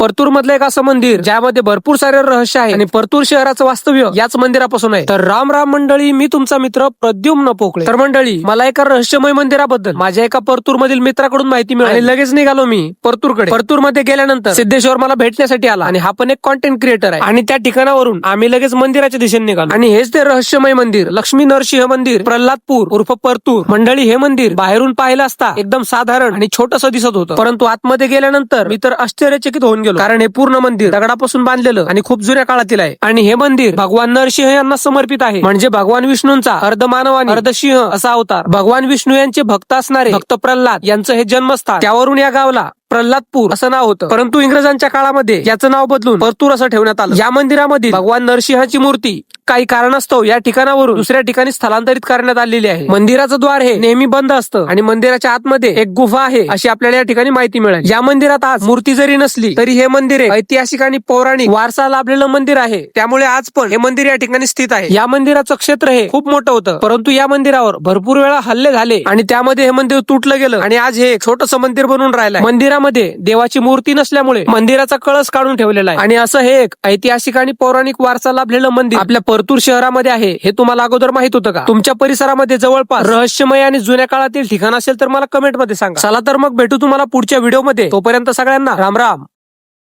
परतूर मधलं एक असं मंदिर ज्यामध्ये भरपूर सारे रहस्य आहे आणि परतूर शहराचं वास्तव्य याच मंदिरापासून आहे. तर राम राम मंडळी, मी तुमचा मित्र प्रद्युम्न पोकळे. तर मंडळी, मला एका रहस्यमय मंदिराबद्दल माझ्या एका परतूर मधील मित्राकडून माहिती मिळाली आणि लगेच निघालो मी परतूरकडे. परतूर मध्ये गेल्यानंतर सिद्धेश्वर मला भेटण्यासाठी आला आणि हा पण एक कॉन्टेंट क्रिएटर आहे आणि त्या ठिकाणावरून आम्ही लगेच मंदिराच्या दिशेने निघालो. आणि हेच ते रहस्यमय मंदिर, लक्ष्मी नरसिंह मंदिर, प्रल्हादपूर उर्फ परतूर. मंडळी, हे मंदिर बाहेरून पाहिलं असता एकदम साधारण आणि छोटस दिसत होतं, परंतु आतमध्ये गेल्यानंतर मी तर आश्चर्यचकित होऊन गेलो, कारण हे पूर्ण मंदिर दगडापासून बांधलेलं आणि खूप जुन्या काळातील आहे. आणि हे मंदिर भगवान नरसिंह यांना समर्पित आहे, म्हणजे भगवान विष्णूंचा अर्ध मानव आणि अर्ध सिंह असा अवतार. भगवान विष्णू यांचे भक्त असणारे भक्त प्रल्हाद यांचं हे जन्मस्थान, त्यावरून या गावाला प्रल्हादपूर असं नाव होतं. परंतु इंग्रजांच्या काळामध्ये याचं नाव बदलून परतूर असं ठेवण्यात आलं. या मंदिरामध्ये भगवान नरसिंहाची मूर्ती काही कारणास्तव या ठिकाणावरून दुसऱ्या ठिकाणी स्थलांतरित करण्यात आलेली आहे. मंदिराचं द्वार हे नेहमी बंद असतं आणि मंदिराच्या आतमध्ये एक गुफा आहे अशी आपल्याला या ठिकाणी माहिती मिळाली. या मंदिरात आज मूर्ती जरी नसली तरी हे मंदिर हे ऐतिहासिक आणि पौराणिक वारसा लाभलेलं मंदिर आहे. त्यामुळे आज पण हे मंदिर या ठिकाणी स्थित आहे. या मंदिराचं क्षेत्र हे खूप मोठं होतं, परंतु या मंदिरावर भरपूर वेळा हल्ले झाले आणि त्यामध्ये हे मंदिर तुटलं गेलं आणि आज हे छोटंसं मंदिर बनून राहिलंय. मंदिरामध्ये देवाची मूर्ती नसल्यामुळे मंदिराचा कळस काढून ठेवलेला आहे आणि असं हे एक ऐतिहासिक आणि पौराणिक वारसा लाभलेलं मंदिर आपल्या परतूर शहरामध्ये आहे. हे तुम्हाला अगोदर माहित होतं का? तुमच्या परिसरामध्ये जवळपास रहस्यमय आणि जुन्या काळातील ठिकाण असेल तर मला कमेंट मध्ये सांगा. चला तर मग भेटू तुम्हाला पुढच्या व्हिडिओ मध्ये. तोपर्यंत सगळ्यांना राम राम.